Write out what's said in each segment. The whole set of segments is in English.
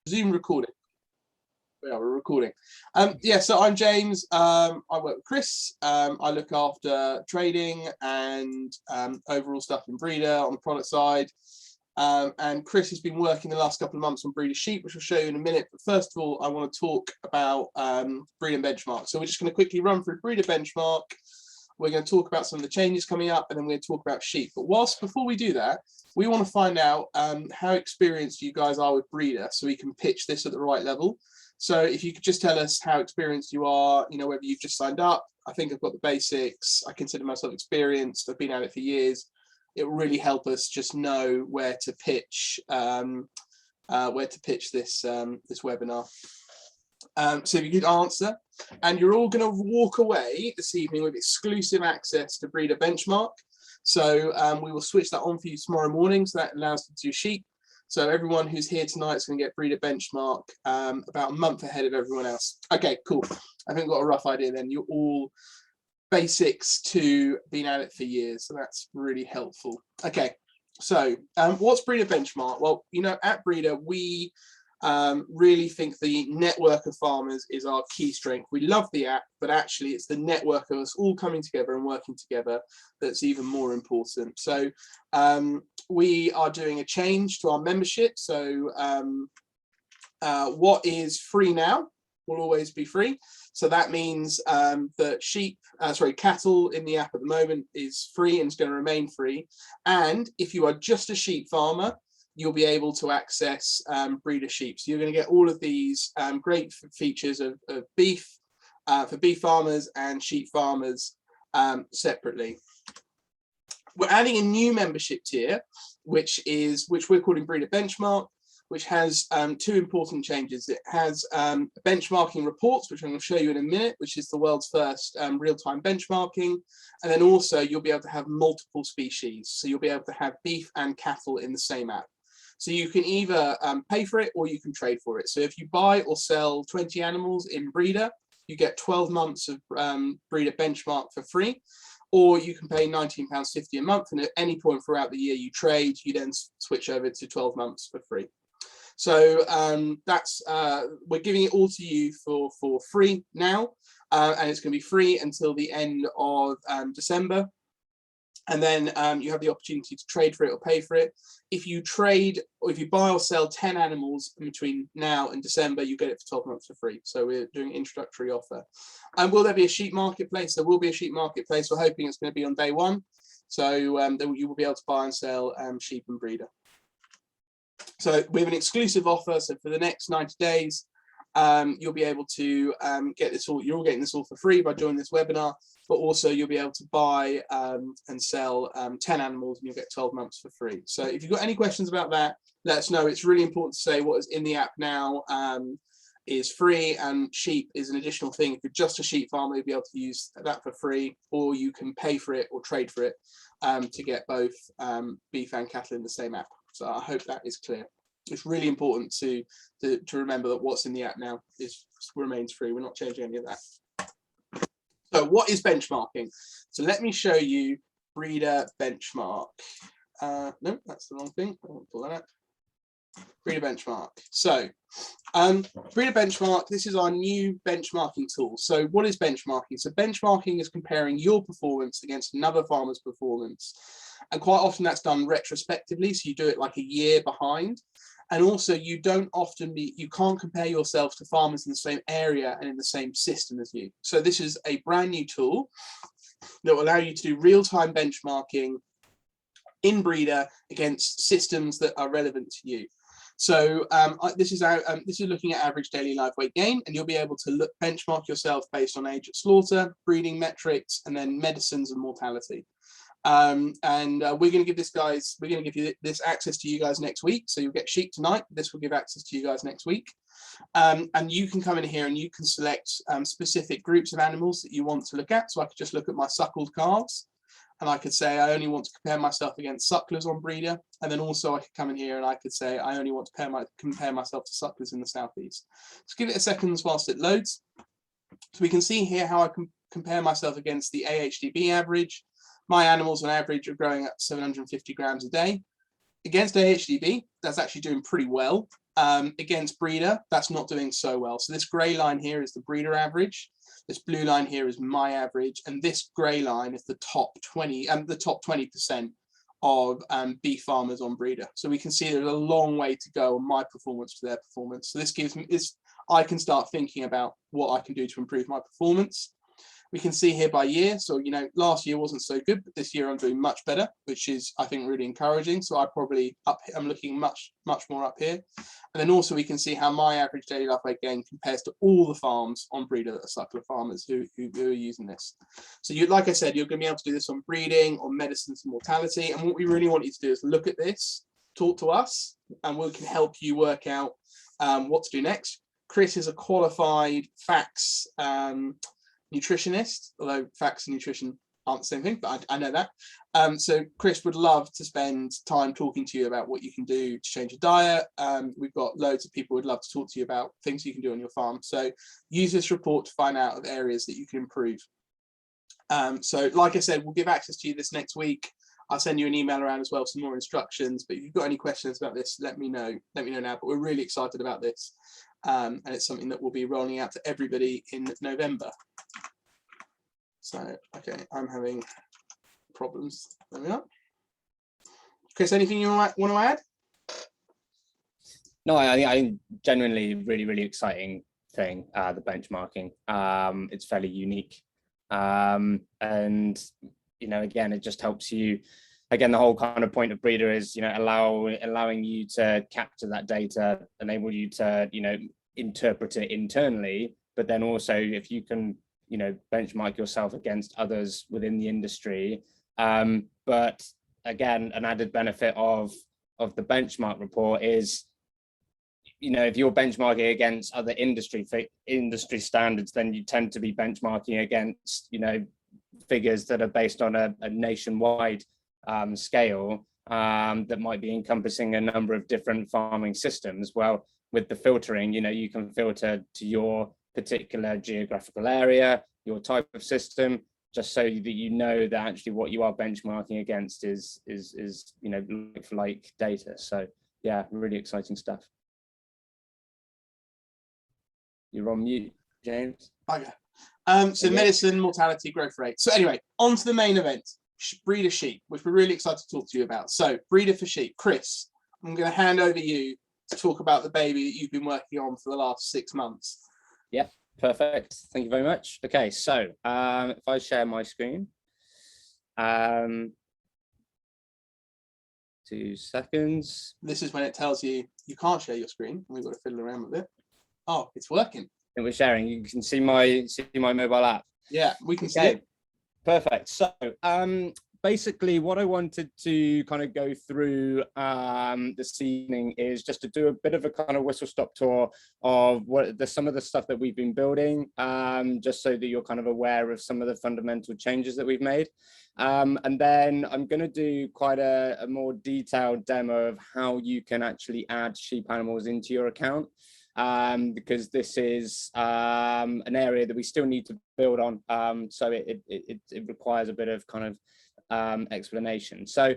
Zoom recording. Yeah, we're recording. Yeah, so I'm James. I work with Chris. I look after trading and overall stuff in Breedr on the product side. And Chris has been working the last couple of months on Breedr Sheep, which I'll show you in a minute. But first of all, I want to talk about Breedr Benchmark. So we're just going to quickly run through Breedr Benchmark. We're going to talk about some of the changes coming up, and then we're going to talk about sheep. But before we do that, we want to find out how experienced you guys are with Breedr, so we can pitch this at the right level. So if you could just tell us how experienced you are, you know, whether you've just signed up. I think I've got the basics. I consider myself experienced. I've been at it for years. It will really help us just know where to pitch this this webinar. So if you could answer, and you're all going to walk away this evening with exclusive access to Breedr Benchmark. So we will switch that on for you tomorrow morning, so that allows you to do sheep. So everyone who's here tonight is going to get Breedr Benchmark about a month ahead of everyone else. Okay, cool. I think I've got a rough idea then. You're all basics to being at it for years, so that's really helpful. Okay, so what's Breedr Benchmark? Well, you know, at Breedr, we really think the network of farmers is our key strength. We love the app, but actually it's the network of us all coming together and working together that's even more important. So we are doing a change to our membership. So what is free now will always be free. So that means that cattle in the app at the moment is free and is going to remain free. And if you are just a sheep farmer, you'll be able to access Breedr Sheep. So you're going to get all of these great features of beef for beef farmers and sheep farmers separately. We're adding a new membership tier, which we're calling Breedr Benchmark, which has two important changes. It has benchmarking reports, which I'm going to show you in a minute, which is the world's first real-time benchmarking. And then also you'll be able to have multiple species. So you'll be able to have beef and cattle in the same app. So you can either pay for it or you can trade for it. So if you buy or sell 20 animals in Breedr, you get 12 months of Breedr Benchmark for free, or you can pay £19.50 a month, and at any point throughout the year you trade, you then switch over to 12 months for free. So we're giving it all to you for free now, and it's going to be free until the end of December. And then you have the opportunity to trade for it or pay for it. If you trade, or if you buy or sell 10 animals in between now and December, you get it for 12 months for free. So we're doing an introductory offer. And will there be a sheep marketplace? There will be a sheep marketplace. We're hoping it's going to be on day one. So you will be able to buy and sell sheep and Breedr. So we have an exclusive offer. So for the next 90 days, you'll be able to get this all. You're all getting this all for free by joining this webinar, but also you'll be able to buy and sell 10 animals, and you'll get 12 months for free. So if you've got any questions about that, let us know. It's really important to say what is in the app now is free, and sheep is an additional thing. If you're just a sheep farmer, you'll be able to use that for free, or you can pay for it or trade for it to get both beef and cattle in the same app. So I hope that is clear. It's really important to remember that what's in the app now remains free. We're not changing any of that. So what is benchmarking? So let me show you Breedr Benchmark. No, that's the wrong thing. I won't pull that up. Breedr Benchmark. So Breedr Benchmark, this is our new benchmarking tool. So what is benchmarking? So benchmarking is comparing your performance against another farmer's performance. And quite often that's done retrospectively. So you do it like a year behind. And also you can't compare yourself to farmers in the same area and in the same system as you. So this is a brand new tool that will allow you to do real-time benchmarking in Breedr against systems that are relevant to you. So this is looking at average daily live weight gain, and you'll be able to benchmark yourself based on age at slaughter, breeding metrics, and then medicines and mortality. We're going to give you this access to you guys next week. So you'll get sheep tonight. This will give access to you guys next week. And you can come in here and you can select specific groups of animals that you want to look at. So I could just look at my suckled calves, and I could say I only want to compare myself against sucklers on Breedr. And then also I could come in here and I could say I only want to compare myself to sucklers in the southeast. Just give it a second whilst it loads. So we can see here how I can compare myself against the AHDB average. My animals on average are growing at 750 grams a day. Against AHDB, that's actually doing pretty well. against Breedr, that's not doing so well. So this grey line here is the Breedr average. This blue line here is my average, and this grey line is the top 20% of beef farmers on Breedr. So we can see there's a long way to go on my performance to their performance. So this gives me I can start thinking about what I can do to improve my performance. We can see here by year. So, you know, last year wasn't so good, but this year I'm doing much better, which is, I think, really encouraging. So I'm looking much more up here. And then also we can see how my average daily life weight gain compares to all the farms on Breedr that are suckler farmers who are using this. So like I said, you're going to be able to do this on breeding, on medicines and mortality. And what we really want you to do is look at this, talk to us, and we can help you work out what to do next. Chris is a qualified FACS nutritionist, although facts and nutrition aren't the same thing, but I know that. So Chris would love to spend time talking to you about what you can do to change your diet. We've got loads of people who'd love to talk to you about things you can do on your farm. So use this report to find out of areas that you can improve. So like I said, we'll give access to you this next week. I'll send you an email around as well, some more instructions. But if you've got any questions about this, let me know now. But we're really excited about this. And it's something that we'll be rolling out to everybody in November. So, okay, I'm having problems. There we are. Chris, anything you want to add? No, I think genuinely really exciting thing, the benchmarking. It's fairly unique. And, you know, again, it just helps you. Again, the whole kind of point of Breedr is, you know, allowing you to capture that data, enable you to, you know, interpret it internally, but then also if you can, you know, benchmark yourself against others within the industry. But again, an added benefit of the benchmark report is, you know, if you're benchmarking against other industry standards, then you tend to be benchmarking against, you know, figures that are based on a nationwide scale that might be encompassing a number of different farming systems. Well, with the filtering, you know, you can filter to your particular geographical area, your type of system, just so that you know that actually what you are benchmarking against is you know, like for like data. So yeah, really exciting stuff. You're on mute, James. Okay. So medicine, mortality, growth rate. So anyway, on to the main event, Breedr Sheep, which we're really excited to talk to you about. So Breedr for Sheep. Chris, I'm going to hand over you to talk about the baby that you've been working on for the last 6 months. Yep, perfect. Thank you very much. Okay, so if I share my screen, 2 seconds. This is when it tells you you can't share your screen. We've got to fiddle around with it. Oh, it's working. And we're sharing. You can see my mobile app. Yeah, we can see it. Perfect. So basically what I wanted to kind of go through this evening is just to do a bit of a kind of whistle stop tour of some of the stuff that we've been building, just so that you're kind of aware of some of the fundamental changes that we've made. And then I'm going to do quite a more detailed demo of how you can actually add sheep animals into your account. Because this is an area that we still need to build on, so it requires a bit of kind of explanation. So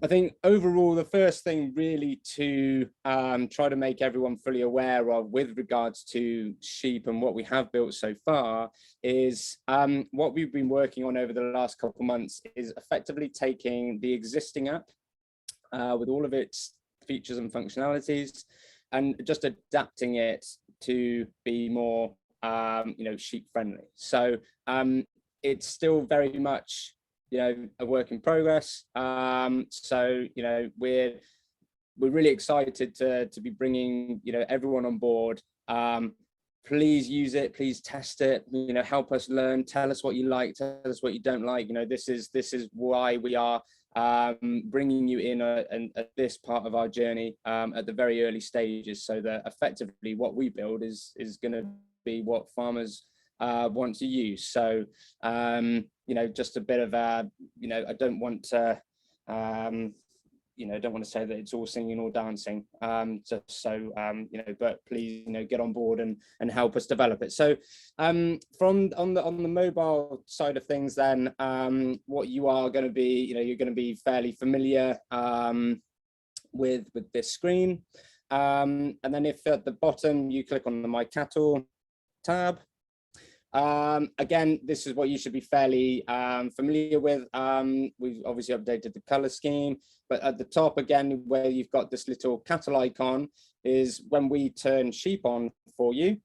I think overall the first thing really to try to make everyone fully aware of with regards to sheep and what we have built so far is what we've been working on over the last couple of months is effectively taking the existing app with all of its features and functionalities and just adapting it to be more, you know, sheep friendly. So it's still very much, you know, a work in progress. So, you know, we're really excited to be bringing, you know, everyone on board. Please use it, please test it, you know, help us learn, tell us what you like, tell us what you don't like. You know, this is why we are bringing you in at this part of our journey at the very early stages, so that effectively what we build is going to be what farmers want to use. So you know, just a bit of a, you know, I don't want to you know, don't want to say that it's all singing or dancing, just so you know, but please, you know, get on board and help us develop it. So from on the mobile side of things, then what you are going to be, you know, you're going to be fairly familiar with this screen. And then if at the bottom you click on the My Cattle tab, again, this is what you should be fairly familiar with. We've obviously updated the color scheme, but at the top again, where you've got this little cattle icon, is when we turn sheep on for you,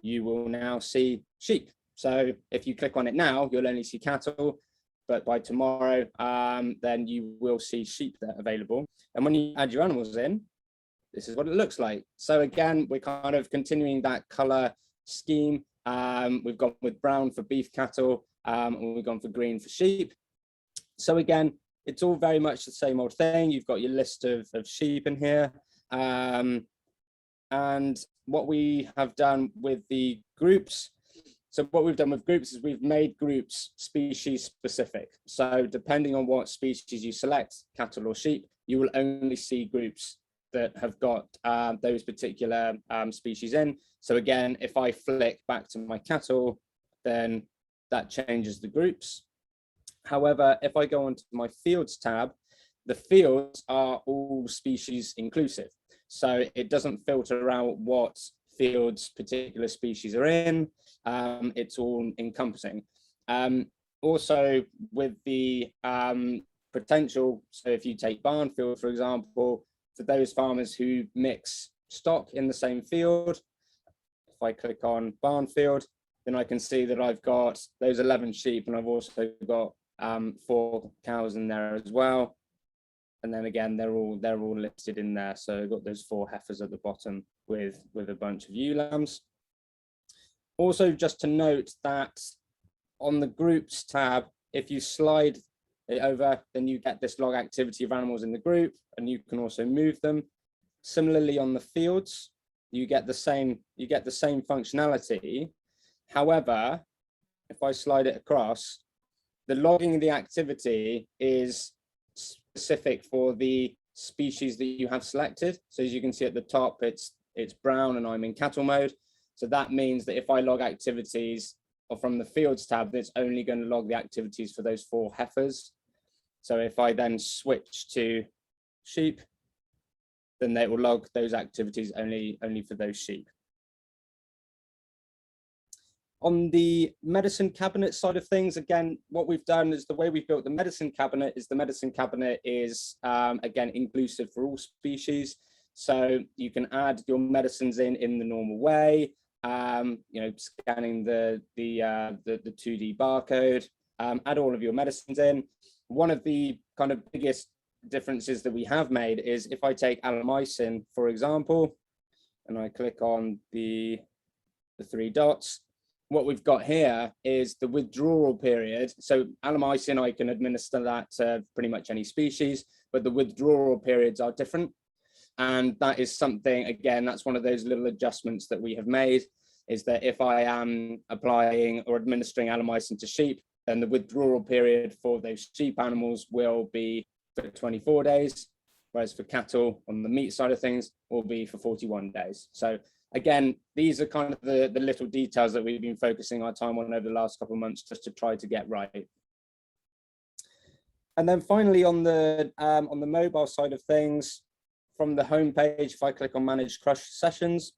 you will now see sheep. So if you click on it now, you'll only see cattle, but by tomorrow, then you will see sheep that are available. And when you add your animals in, this is what it looks like. So again, we're kind of continuing that color scheme. We've gone with brown for beef cattle, and we've gone for green for sheep. So again, it's all very much the same old thing. You've got your list of sheep in here. And what we have done with the groups, so what we've done with groups is we've made groups species specific. So depending on what species you select, cattle or sheep, you will only see groups that have got those particular species in. So again, if I flick back to my cattle, then that changes the groups. However, if I go onto my fields tab, the fields are all species inclusive. So it doesn't filter out what fields particular species are in. It's all encompassing. Also with the potential, so if you take barn field, for example, for those farmers who mix stock in the same field, if I click on barn field, then I can see that I've got those 11 sheep, and I've also got 4 cows in there as well. And then again, they're all listed in there. So I've got those 4 heifers at the bottom with a bunch of ewe lambs. Also, just to note that on the groups tab, if you slide it over, then you get this log activity of animals in the group, and you can also move them. Similarly, on the fields, you get the same functionality. However, if I slide it across, the logging of the activity is specific for the species that you have selected. So as you can see at the top, it's brown and I'm in cattle mode. So that means that if I log activities or from the fields tab, it's only going to log the activities for those 4 heifers. So if I then switch to sheep, then they will log those activities only for those sheep. On the medicine cabinet side of things, again, what we've done is the way we've built the medicine cabinet is again, inclusive for all species. So you can add your medicines in the normal way, scanning the 2D barcode, add all of your medicines in. One of the kind of biggest differences that we have made is if I take Alleamycin, for example, and I click on the 3 dots, what we've got here is the withdrawal period. So Alleamycin, I can administer that to pretty much any species, but the withdrawal periods are different. And that is something, again, that's one of those little adjustments that we have made, is that if I am applying or administering Alleamycin to sheep, then the withdrawal period for those sheep animals will be for 24 days, whereas for cattle on the meat side of things will be for 41 days. So again, these are kind of the little details that we've been focusing our time on over the last couple of months just to try to get right. And then finally on the mobile side of things, from the home page, if I click on Manage Crush Sessions,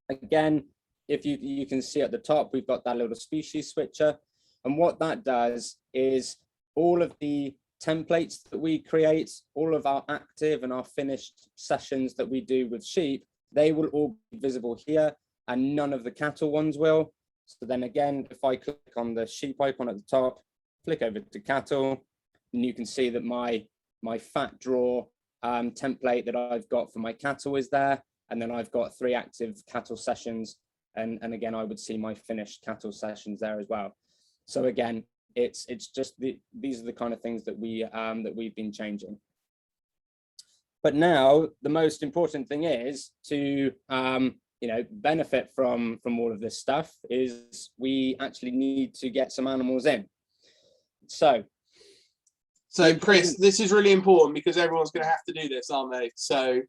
again, if you can see at the top, we've got that little species switcher. And what that does is all of the templates that we create, all of our active and our finished sessions that we do with sheep, they will all be visible here, and none of the cattle ones will. So then again, if I click on the sheep icon at the top, flick over to cattle, and you can see that my fat draw template that I've got for my cattle is there. And then I've got 3 active cattle sessions. And again, I would see my finished cattle sessions there as well. So again, it's just these are the kind of things that we've been changing. But now the most important thing is to benefit from all of this stuff is we actually need to get some animals in. So Chris, this is really important because everyone's going to have to do this, aren't they? So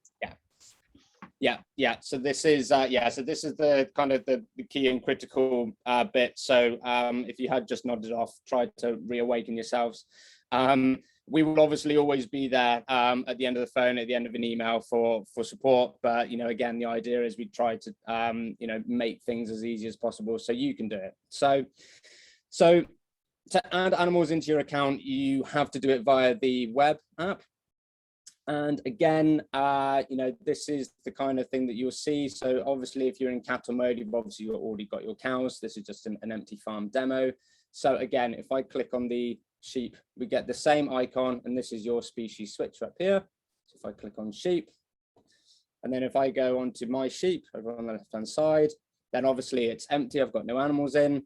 yeah. So this is the kind of the key and critical bit. So if you had just nodded off, try to reawaken yourselves. we will obviously always be there at the end of the phone, at the end of an email for support. But, you know, again, the idea is we try to, you know, make things as easy as possible so you can do it. So to add animals into your account, you have to do it via the web app. And again, you know, this is the kind of thing that you'll see. So obviously, if you're in cattle mode, you've obviously already got your cows. This is just an empty farm demo. So again, if I click on the sheep, we get the same icon, and this is your species switcher up here. So if I click on sheep, and then if I go onto my sheep over on the left-hand side, then obviously it's empty. I've got no animals in.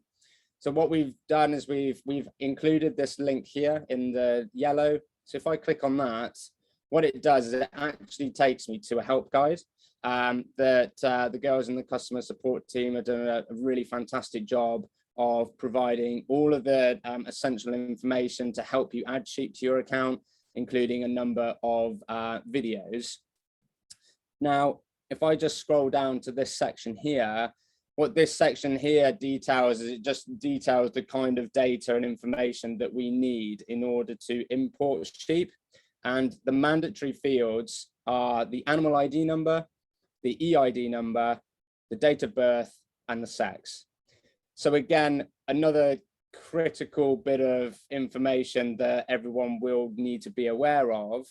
So what we've done is we've included this link here in the yellow. So if I click on that, what it does is it actually takes me to a help guide that the girls in the customer support team have done a really fantastic job of providing all of the essential information to help you add sheep to your account, including a number of videos. Now, if I just scroll down to this section here, what this section here details is it just details the kind of data and information that we need in order to import sheep. And the mandatory fields are the animal ID number, the EID number, the date of birth, and the sex. So again, another critical bit of information that everyone will need to be aware of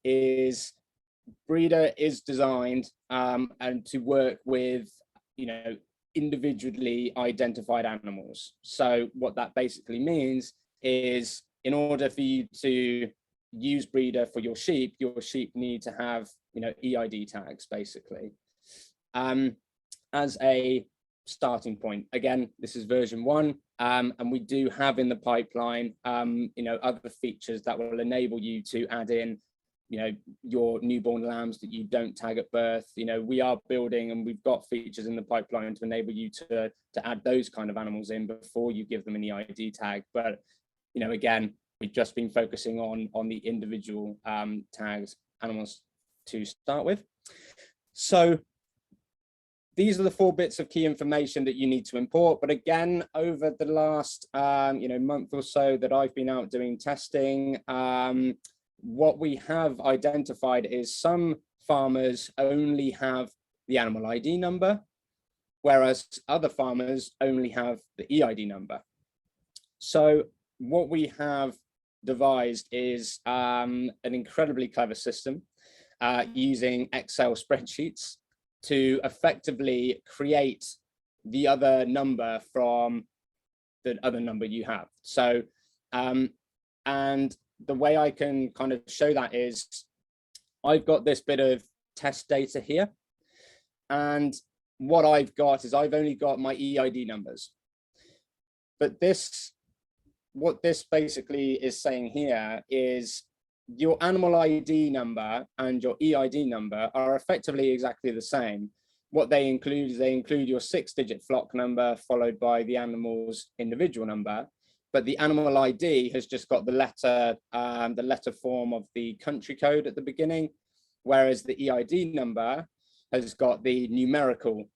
is Breedr is designed and to work with, you know, individually identified animals. So what that basically means is in order for you to use Breedr for your sheep need to have, you know, EID tags basically. As a starting point, again, this is version 1, and we do have in the pipeline, you know, other features that will enable you to add in, you know, your newborn lambs that you don't tag at birth. You know, we are building and we've got features in the pipeline to enable you to add those kind of animals in before you give them an EID tag. But, you know, again, we've just been focusing on the individual tags animals to start with. So these are the 4 bits of key information that you need to import. But again, over the last you know, month or so that I've been out doing testing, what we have identified is some farmers only have the animal ID number, whereas other farmers only have the EID number. So what we have devised is an incredibly clever system using Excel spreadsheets to effectively create the other number from the other number you have. So, and the way I can kind of show that is I've got this bit of test data here. And what I've got is I've only got my EID numbers. But what this basically is saying here is your animal ID number and your EID number are effectively exactly the same. What they include is they include your 6-digit flock number followed by the animal's individual number. But the animal ID has just got the letter form of the country code at the beginning, whereas the EID number has got the numerical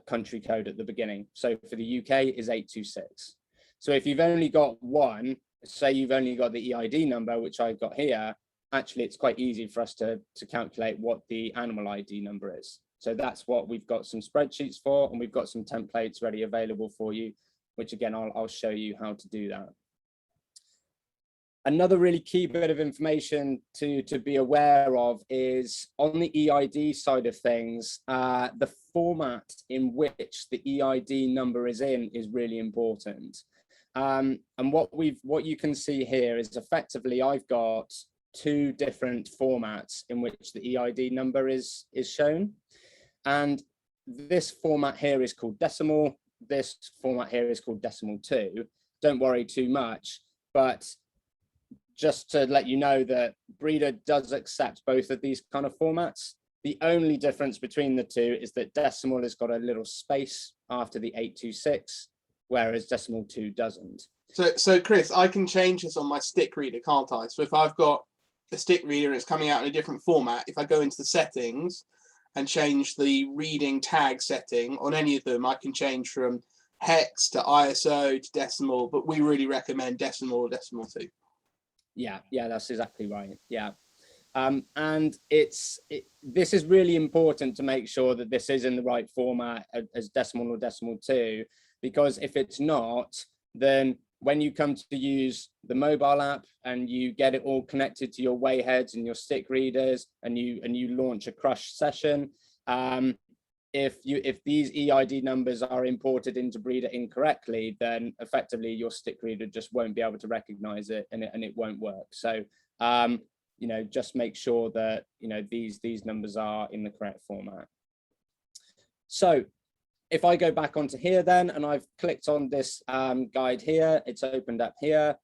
country code at the beginning. So for the UK is 826. So if you've only got one, say you've only got the EID number, which I've got here, actually it's quite easy for us to calculate what the animal ID number is. So that's what we've got some spreadsheets for, and we've got some templates ready available for you, which again, I'll show you how to do that. Another really key bit of information to be aware of is on the EID side of things, the format in which the EID number is in is really important. And what you can see here is effectively I've got 2 different formats in which the EID number is shown. And this format here is called decimal. This format here is called decimal 2. Don't worry too much, but just to let you know that Breedr does accept both of these kind of formats. The only difference between the 2 is that decimal has got a little space after the 826, whereas decimal 2 doesn't. So Chris, I can change this on my stick reader, can't I? So if I've got a stick reader and it's coming out in a different format, if I go into the settings and change the reading tag setting on any of them, I can change from hex to ISO to decimal, but we really recommend decimal or decimal 2. Yeah, that's exactly right. Yeah. And this is really important to make sure that this is in the right format as decimal or decimal 2, because if it's not, then when you come to use the mobile app and you get it all connected to your wayheads and your stick readers, and you launch a crush session, if these EID numbers are imported into Breedr incorrectly, then effectively your stick reader just won't be able to recognize it, and it won't work. So you know, just make sure that, you know, these numbers are in the correct format. So if I go back onto here then, and I've clicked on this guide here, it's opened up here.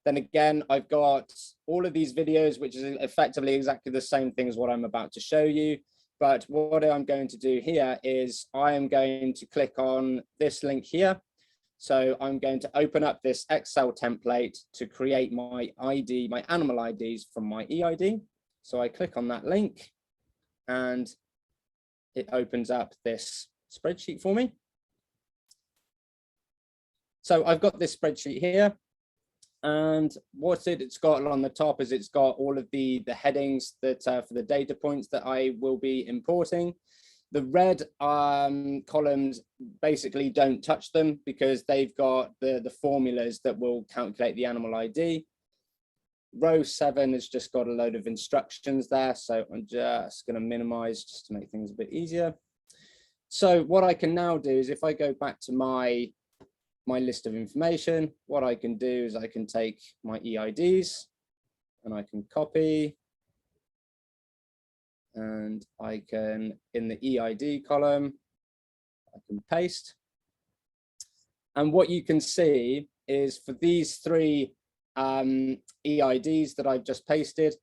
Then again, I've got all of these videos, which is effectively exactly the same thing as what I'm about to show you. But what I'm going to do here is I am going to click on this link here. So I'm going to open up this Excel template to create my ID, my animal IDs from my EID. So I click on that link and it opens up this spreadsheet for me. So I've got this spreadsheet here, and what it's got on the top is it's got all of the headings that for the data points that I will be importing. The red columns basically don't touch them because they've got the formulas that will calculate the animal ID. Row 7 has just got a load of instructions there, so I'm just going to minimize just to make things a bit easier. So what I can now do is if I go back to my list of information, what I can do is I can take my EIDs and I can copy, and I can, in the EID column, I can paste. And what you can see is for these 3 EIDs that I've just pasted,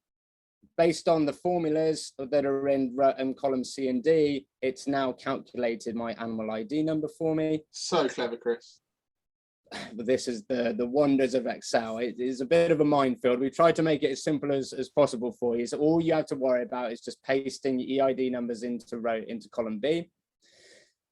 based on the formulas that are in column C and D, it's now calculated my animal ID number for me. So clever, Chris. But this is the wonders of Excel. It is a bit of a minefield. We try to make it as simple as possible for you. So all you have to worry about is just pasting your EID numbers into column B.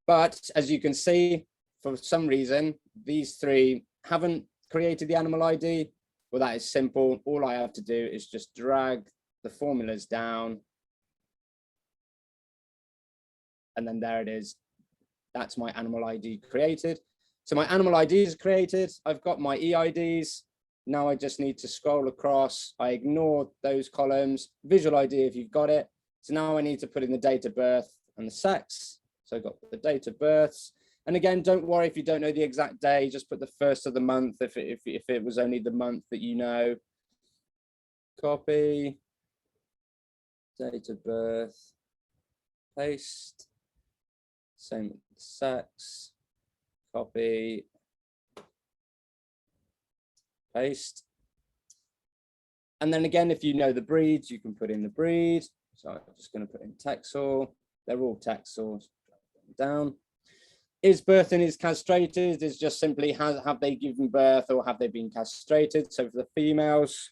But as you can see, for some reason, these 3 haven't created the animal ID. Well, that is simple. All I have to do is just drag the formulas down. And then there it is. That's my animal ID created. So my animal ID is created. I've got my EIDs. Now I just need to scroll across. I ignore those columns. Visual ID if you've got it. So now I need to put in the date of birth and the sex. So I've got the date of births. And again, don't worry if you don't know the exact day. Just put the first of the month if it was only the month that you know. Copy. Date of birth. Paste. Same with the sex. Copy, paste. And then again, if you know the breeds, you can put in the breed. So I'm just going to put in Texel. They're all Texels. Down. Is birthing is castrated is just simply have they given birth or have they been castrated? So for the females,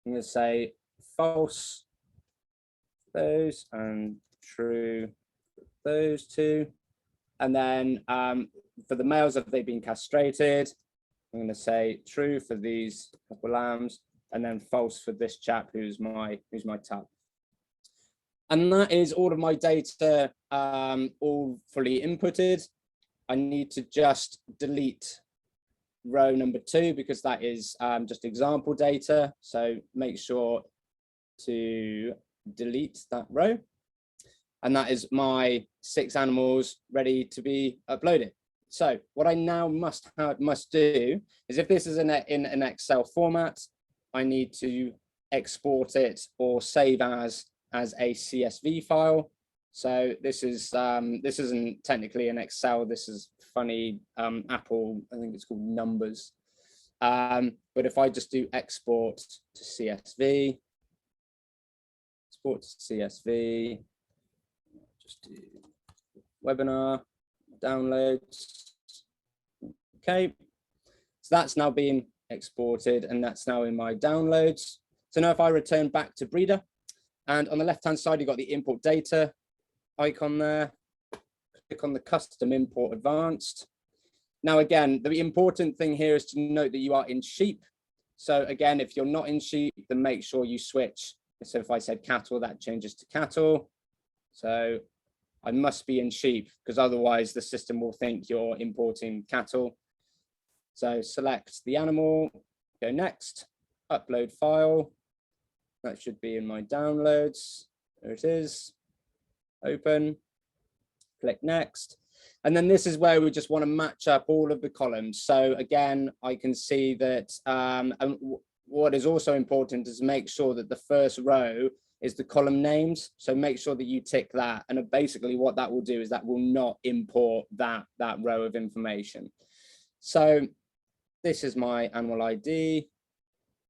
I'm going to say false those and true those 2. And then for the males, have they been castrated? I'm going to say true for these couple lambs, and then false for this chap who's my tub. And that is all of my data all fully inputted. I need to just delete row number 2 because that is just example data. So make sure to delete that row. And that is my 6 animals ready to be uploaded. So what I now must do is, if this is in an Excel format, I need to export it or save as a CSV file. So this isn't technically an Excel. This is funny Apple. I think it's called Numbers. But if I just do export to CSV, export to CSV. Just do webinar downloads. Okay, so that's now been exported and that's now in my downloads. So now if I return back to Breedr, and on the left hand side you've got the import data icon there. Click on the custom import advanced. Now again, the important thing here is to note that you are in sheep. So again, if you're not in sheep, then make sure you switch. So if I said cattle, that changes to cattle. So I must be in sheep, because otherwise the system will think you're importing cattle. So select the animal, go next, upload file. That should be in my downloads. There it is. Open, click next. And then this is where we just want to match up all of the columns. So again, I can see that and what is also important is make sure that the first row is the column names. So make sure that you tick that. And basically what that will do is that will not import that row of information. So this is my animal ID.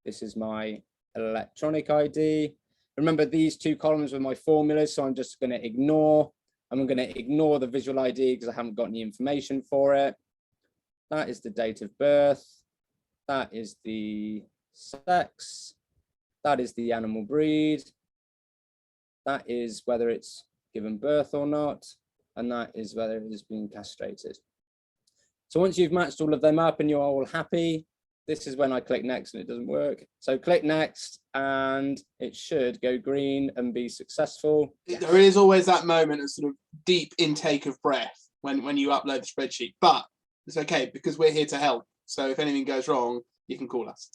This is my electronic ID. Remember, these two columns were my formulas, so I'm just going to ignore. I'm going to ignore the visual ID because I haven't got any information for it. That is the date of birth. That is the sex. That is the animal breed. That is whether it's given birth or not. And that is whether it has been castrated. So once you've matched all of them up and you're all happy, this is when I click next and it doesn't work. So click next and it should go green and be successful. There is always that moment of sort of deep intake of breath when you upload the spreadsheet, but it's okay because we're here to help. So if anything goes wrong, you can call us.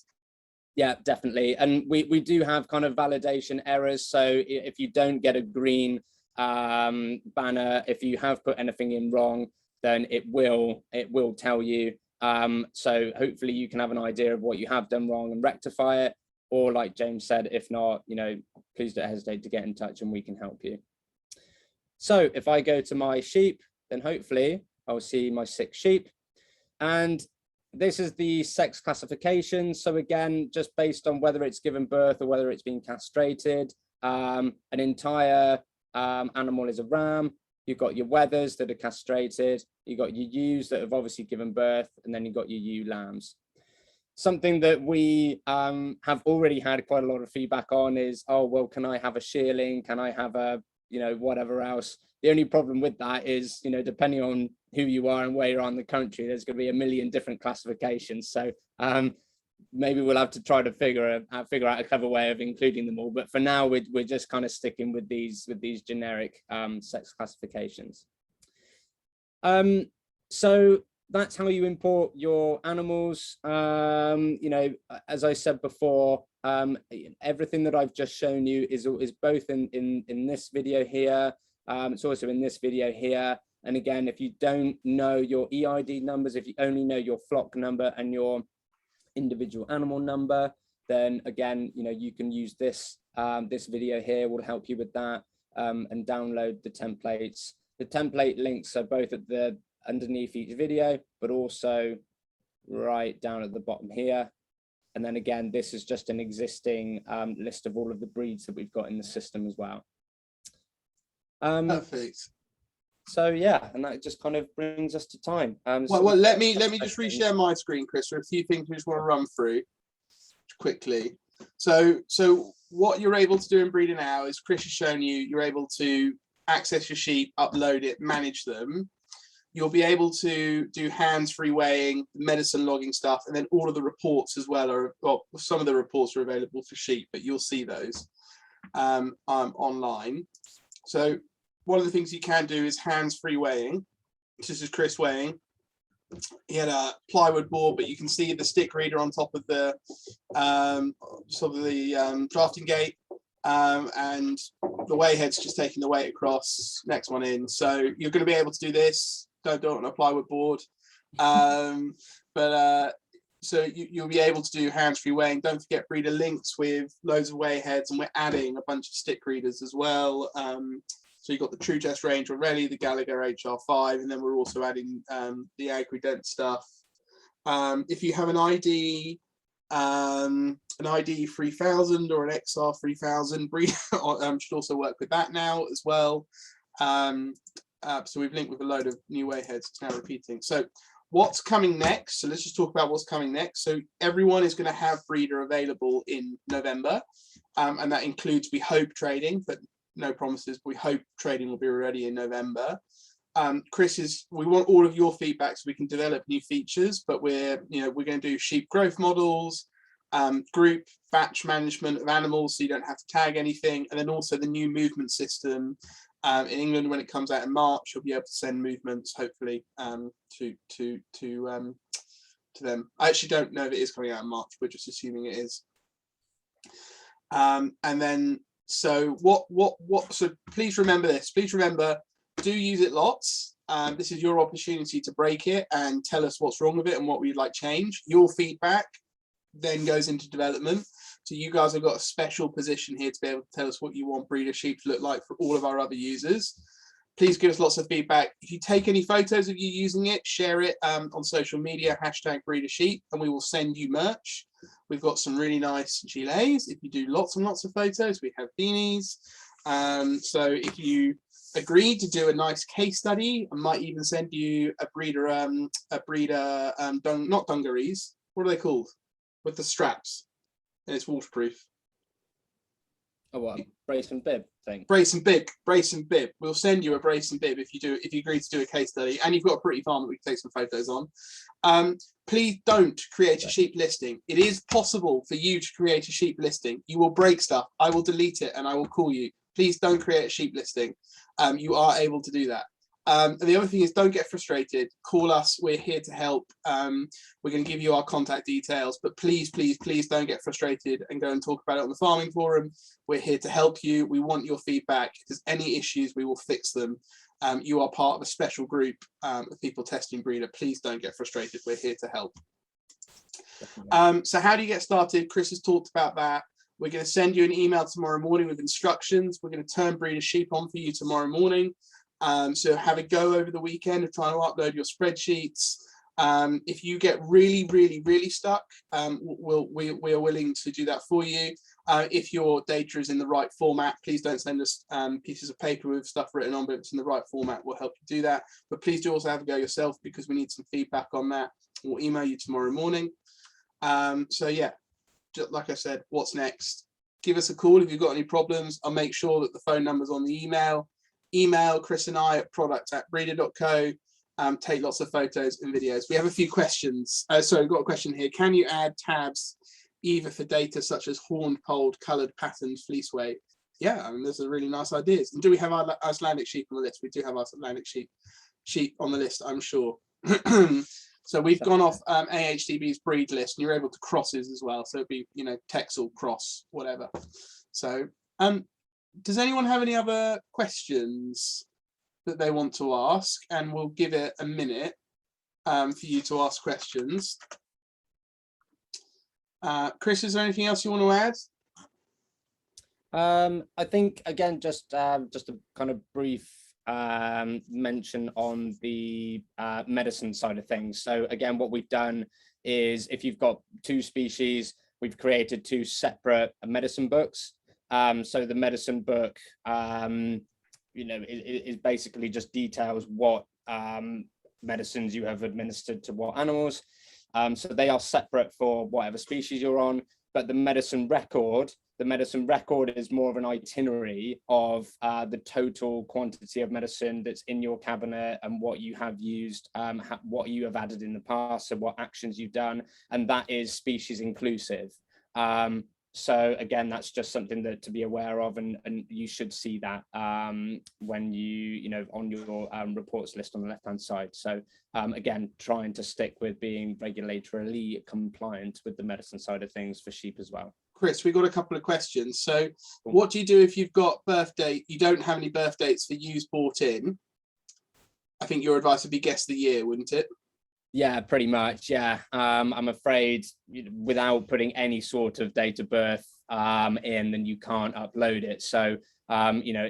Yeah, definitely. And we do have kind of validation errors. So if you don't get a green banner, if you have put anything in wrong, then it will tell you. So hopefully you can have an idea of what you have done wrong and rectify it. Or like James said, if not, please don't hesitate to get in touch and we can help you. So if I go to my sheep, then hopefully I'll see my 6 sheep. And this is the sex classification. So again, just based on whether it's given birth or whether it's been castrated, an entire animal is a ram. You've got your wethers that are castrated. You've got your ewes that have obviously given birth, and then you've got your ewe lambs. Something that we have already had quite a lot of feedback on is, oh, well, can I have a shearling? Can I have a, whatever else? The only problem with that is, depending on who you are and where you're on the country, there's going to be a million different classifications. So maybe we'll have to try to figure out a clever way of including them all. But for now, we're just kind of sticking with these generic sex classifications. So that's how you import your animals. As I said before, everything that I've just shown you is both in this video here. It's also in this video here. And again, if you don't know your EID numbers, if you only know your flock number and your individual animal number, then again, you can use this this video here will help you with that, and download the templates. The template links are both at the underneath each video, but also right down at the bottom here. And then again, this is just an existing list of all of the breeds that we've got in the system as well. Perfect. So yeah, and that just kind of brings us to time. Well, let me just reshare my screen, Chris. There are a few things we just want to run through quickly. So what you're able to do in Breedr now is Chris has shown you, you're able to access your sheep, upload it, manage them. You'll be able to do hands-free weighing, medicine logging stuff, and then all of the reports as well are, well, some of the reports are available for sheep, but you'll see those online. So one of the things you can do is hands-free weighing. This is Chris weighing. He had a plywood board, but you can see the stick reader on top of the drafting gate, and the weigh head's just taking the weight across. Next one in. So you're going to be able to do this. Don't do it on a plywood board, so you'll be able to do hands-free weighing. Don't forget Breedr links with loads of weigh heads, and we're adding a bunch of stick readers as well. So you've got the True Test range already, the Gallagher HR5, and then we're also adding the AgriDent stuff. If you have an ID 3000 or an XR 3000, Breedr should also work with that now as well. So we've linked with a load of new weigh heads. It's now repeating. So what's coming next? So let's just talk about what's coming next. So everyone is going to have Breedr available in November, and that includes, we hope, trading, but no promises. We hope trading will be ready in November. We want all of your feedback so we can develop new features, but we're going to do sheep growth models. group batch management of animals, so you don't have to tag anything, and then also the new movement system. In England, when it comes out in March, you'll be able to send movements, hopefully, to them. I actually don't know if it is coming out in March. We're just assuming it is. And then, so so please remember this. Please remember, do use it lots. This is your opportunity to break it and tell us what's wrong with it and what we'd like change. Your feedback then goes into development. So you guys have got a special position here to be able to tell us what you want Breedr Sheep to look like for all of our other users. Please give us lots of feedback. If you take any photos of you using it, share it on social media, #Breedr Sheep, and we will send you merch. We've got some really nice gilets. If you do lots and lots of photos, we have beanies. So if you agree to do a nice case study, I might even send you a breeder, not dungarees. What are they called? With the straps, and it's waterproof. Oh, what, brace and bib thing? Brace and bib. We'll send you a brace and bib if you agree to do a case study, and you've got a pretty farm that we can take some photos on. Please don't create a sheep listing. It is possible for you to create a sheep listing. You will break stuff. I will delete it and I will call you. Please don't create a sheep listing. You are able to do that. And the other thing is, don't get frustrated. Call us. We're here to help. We're going to give you our contact details, but please, please, please don't get frustrated and go and talk about it on the farming forum. We're here to help you. We want your feedback. If there's any issues, we will fix them. You are part of a special group of people testing breeder. Please don't get frustrated. We're here to help. So how do you get started? Chris has talked about that. We're going to send you an email tomorrow morning with instructions. We're going to turn Breedr Sheep on for you tomorrow morning. So have a go over the weekend of trying to upload your spreadsheets. If you get really, really, really stuck, we are willing to do that for you. If your data is in the right format, please don't send us pieces of paper with stuff written on, but if it's in the right format, we'll help you do that. But please do also have a go yourself, because we need some feedback on that. We'll email you tomorrow morning. So yeah, just like I said, what's next? Give us a call if you've got any problems. I'll make sure that the phone number's on the email. Email Chris and I at product@breedr.co. Take lots of photos and videos. We have a few questions. Sorry, we've got a question here. Can you add tabs either for data such as horned, polled, coloured, patterned, fleece weight? Yeah, I mean, those are really nice ideas. And do we have our Icelandic sheep on the list? We do have our Icelandic sheep on the list, I'm sure. So we've gone off AHDB's breed list, and you're able to crosses as well. So it'd be, you know, Texel, cross, whatever. So does anyone have any other questions that they want to ask? And we'll give it a minute for you to ask questions. Chris, is there anything else you want to add? I think, again, just a kind of brief mention on the medicine side of things. So again, what we've done is, if you've got two species, we've created two separate medicine books. So the medicine book, you know, it basically just details what medicines you have administered to what animals. So they are separate for whatever species you're on, but the medicine record is more of an itinerary of the total quantity of medicine that's in your cabinet and what you have used, what you have added in the past, so what actions you've done, and that is species inclusive. So again, that's just something that to be aware of, and you should see that when you know, on your reports list on the left-hand side. So again, trying to stick with being regulatorily compliant with the medicine side of things for sheep as well. Chris, we've got a couple of questions. So what do you do if you've got you don't have any birth dates for ewes bought in? I think your advice would be guess the year, wouldn't it? Yeah, pretty much. Yeah, I'm afraid without putting any sort of date of birth in, then you can't upload it. So you know,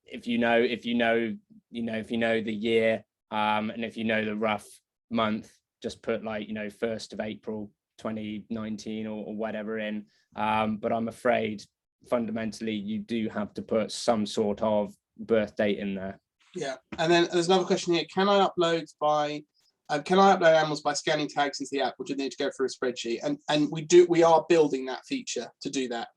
if you know the year, and if you know the rough month, just put, like, you know, 1st of April 2019 or whatever in. But I'm afraid fundamentally you do have to put some sort of birth date in there. Yeah, and then there's another question here. Can I upload animals by scanning tags into the app, or do you need to go through a spreadsheet? And we are building that feature to do that.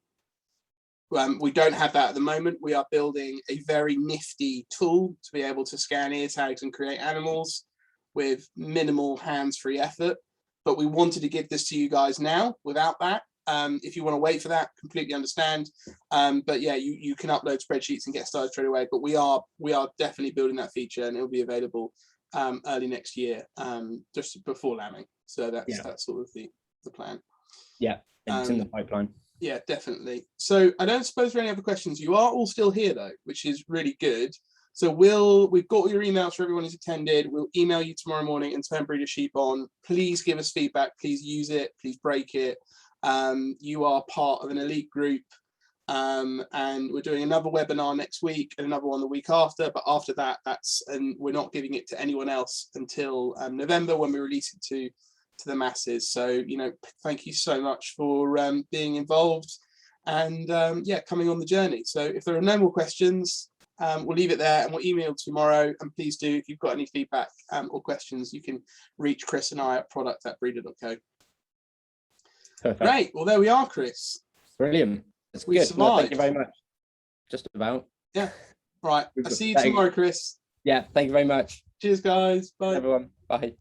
We don't have that at the moment. We are building a very nifty tool to be able to scan ear tags and create animals with minimal hands-free effort. But we wanted to give this to you guys now without that, If you want to wait for that, completely understand. But yeah, you can upload spreadsheets and get started straight away. But we are definitely building that feature, and it'll be available early next year, just before lambing. So that's sort of the plan. Yeah, it's in the pipeline. Yeah, definitely. So I don't suppose there are any other questions. You are all still here though, which is really good. So we've got all your emails for everyone who's attended. We'll email you tomorrow morning and turn Breedr Sheep on. Please give us feedback. Please use it. Please break it. You are part of an elite group. And we're doing another webinar next week and another one the week after. But after that, and we're not giving it to anyone else until November, when we release it to the masses. So, thank you so much for being involved and coming on the journey. So if there are no more questions, we'll leave it there and we'll email tomorrow. And please do, if you've got any feedback or questions, you can reach Chris and I at product@breedr.co. Perfect. Great. Well, there we are, Chris. Brilliant. That's We good. survived. No, thank you very much. Just about. Yeah. Right. I'll see you tomorrow, Chris. Yeah. Thank you very much. Cheers, guys. Bye. Everyone. Bye.